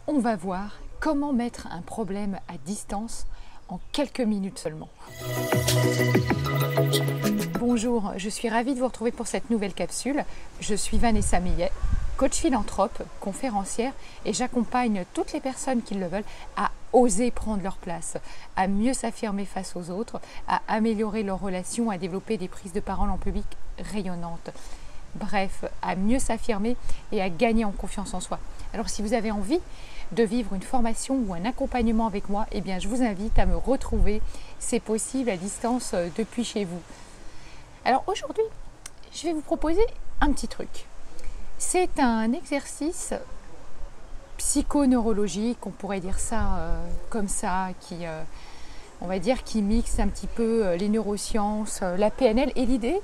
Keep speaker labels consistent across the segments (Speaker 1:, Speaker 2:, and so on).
Speaker 1: on va voir comment mettre un problème à distance en quelques minutes seulement. Bonjour, je suis ravie de vous retrouver pour cette nouvelle capsule. Je suis Vanessa Millet, coach philanthrope, conférencière et j'accompagne toutes les personnes qui le veulent à oser prendre leur place, à mieux s'affirmer face aux autres, à améliorer leurs relations, à développer des prises de parole en public rayonnantes. Bref, à mieux s'affirmer et à gagner en confiance en soi. Alors si vous avez envie de vivre une formation ou un accompagnement avec moi, eh bien je vous invite à me retrouver. C'est possible à distance depuis chez vous. Alors aujourd'hui, je vais vous proposer un petit truc. C'est un exercice psychoneurologique, on pourrait dire ça comme ça, on va dire qui mixe un petit peu les neurosciences, la PNL. Et l'idée,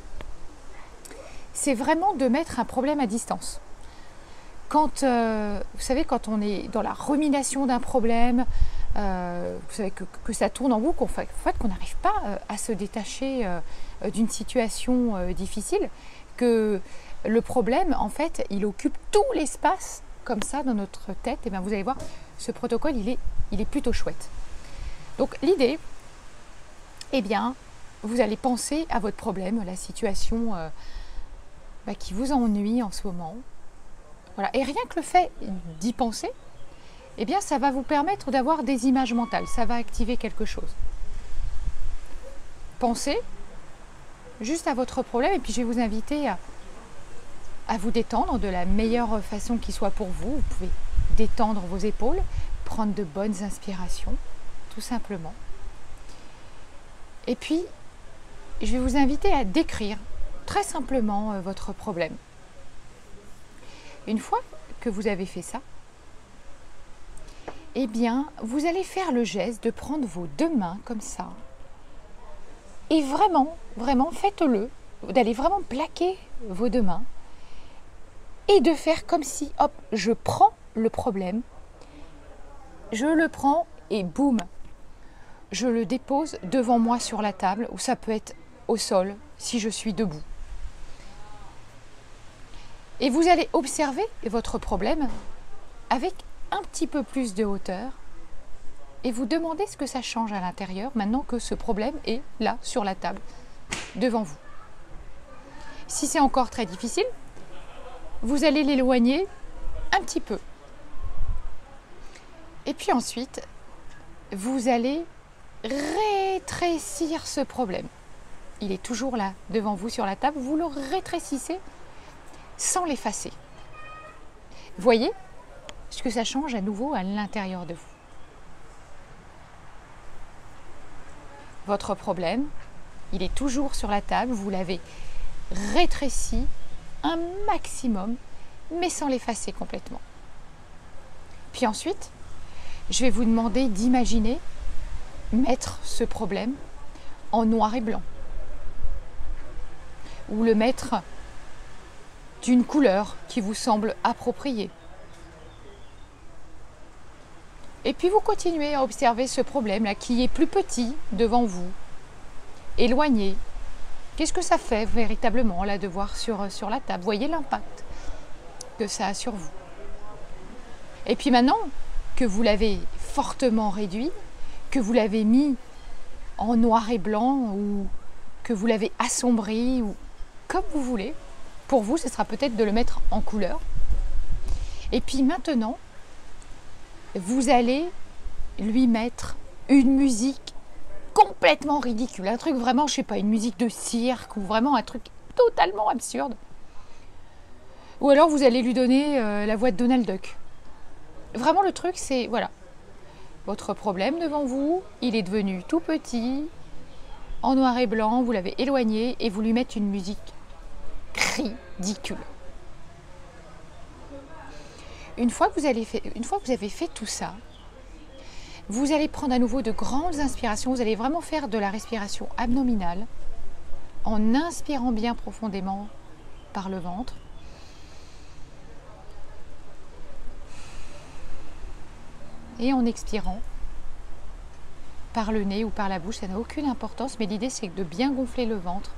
Speaker 1: c'est vraiment de mettre un problème à distance. Quand, vous savez, quand on est dans la rumination d'un problème, vous savez que ça tourne en boucle, qu'on n'arrive pas à se détacher d'une situation difficile, que le problème, en fait, il occupe tout l'espace comme ça dans notre tête. Et bien, vous allez voir, ce protocole, il est plutôt chouette. Donc, l'idée, eh bien, vous allez penser à votre problème, la situation qui vous ennuie en ce moment. Voilà. Et rien que le fait d'y penser, eh bien, ça va vous permettre d'avoir des images mentales. Ça va activer quelque chose. Pensez juste à votre problème et puis je vais vous inviter à vous détendre de la meilleure façon qui soit pour vous. Vous pouvez détendre vos épaules, prendre de bonnes inspirations, tout simplement. Et puis, je vais vous inviter à décrire très simplement votre problème. Une fois que vous avez fait ça, eh bien, vous allez faire le geste de prendre vos deux mains comme ça. Et vraiment, vraiment, faites-le, d'aller vraiment plaquer vos deux mains et de faire comme si, hop, je prends le problème, je le prends et boum, je le dépose devant moi sur la table, ou ça peut être au sol si je suis debout. Et vous allez observer votre problème avec un petit peu plus de hauteur et vous demandez ce que ça change à l'intérieur maintenant que ce problème est là sur la table devant vous. Si c'est encore très difficile, vous allez l'éloigner un petit peu. Et puis ensuite, vous allez rétrécir ce problème. Il est toujours là devant vous sur la table, vous le rétrécissez sans l'effacer. Voyez ce que ça change à nouveau à l'intérieur de vous. Votre problème, il est toujours sur la table, vous l'avez rétréci un maximum, mais sans l'effacer complètement. Puis ensuite, je vais vous demander d'imaginer mettre ce problème en noir et blanc, ou le mettre d'une couleur qui vous semble appropriée. Et puis vous continuez à observer ce problème-là qui est plus petit devant vous, éloigné. Qu'est-ce que ça fait véritablement là de voir sur la table? Voyez l'impact que ça a sur vous. Et puis maintenant que vous l'avez fortement réduit, que vous l'avez mis en noir et blanc ou que vous l'avez assombri ou comme vous voulez, pour vous, ce sera peut-être de le mettre en couleur. Et puis maintenant, vous allez lui mettre une musique complètement ridicule. Un truc vraiment, je sais pas, une musique de cirque ou vraiment un truc totalement absurde. Ou alors vous allez lui donner la voix de Donald Duck. Vraiment le truc, c'est, voilà, votre problème devant vous, il est devenu tout petit, en noir et blanc, vous l'avez éloigné et vous lui mettez une musique ridicule. Une fois que vous avez fait tout ça, vous allez prendre à nouveau de grandes inspirations. Vous allez vraiment faire de la respiration abdominale en inspirant bien profondément par le ventre. Et en expirant par le nez ou par la bouche, ça n'a aucune importance, mais l'idée c'est de bien gonfler le ventre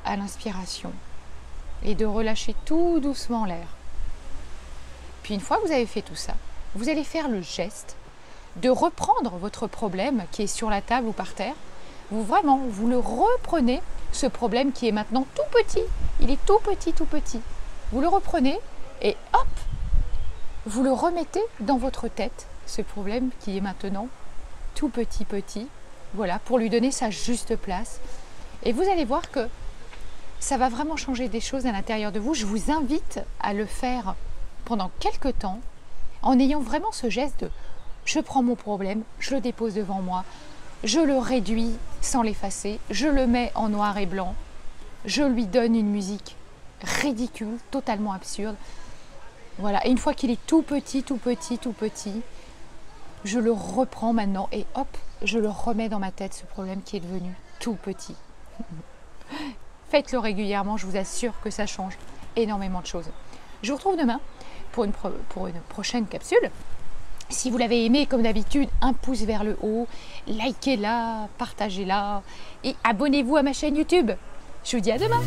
Speaker 1: à l'inspiration et de relâcher tout doucement l'air. Puis une fois que vous avez fait tout ça, vous allez faire le geste de reprendre votre problème qui est sur la table ou par terre. Vous le reprenez, ce problème qui est maintenant tout petit. Il est tout petit, tout petit. Vous le reprenez et hop, vous le remettez dans votre tête, ce problème qui est maintenant tout petit, petit. Voilà, pour lui donner sa juste place. Et vous allez voir que ça va vraiment changer des choses à l'intérieur de vous. Je vous invite à le faire pendant quelques temps en ayant vraiment ce geste de je prends mon problème, je le dépose devant moi, je le réduis sans l'effacer, je le mets en noir et blanc, je lui donne une musique ridicule, totalement absurde. Voilà, et une fois qu'il est tout petit, tout petit, tout petit, je le reprends maintenant et hop, je le remets dans ma tête, ce problème qui est devenu tout petit. Faites-le régulièrement, je vous assure que ça change énormément de choses. Je vous retrouve demain pour une prochaine capsule. Si vous l'avez aimé, comme d'habitude, un pouce vers le haut, likez-la, partagez-la et abonnez-vous à ma chaîne YouTube. Je vous dis à demain.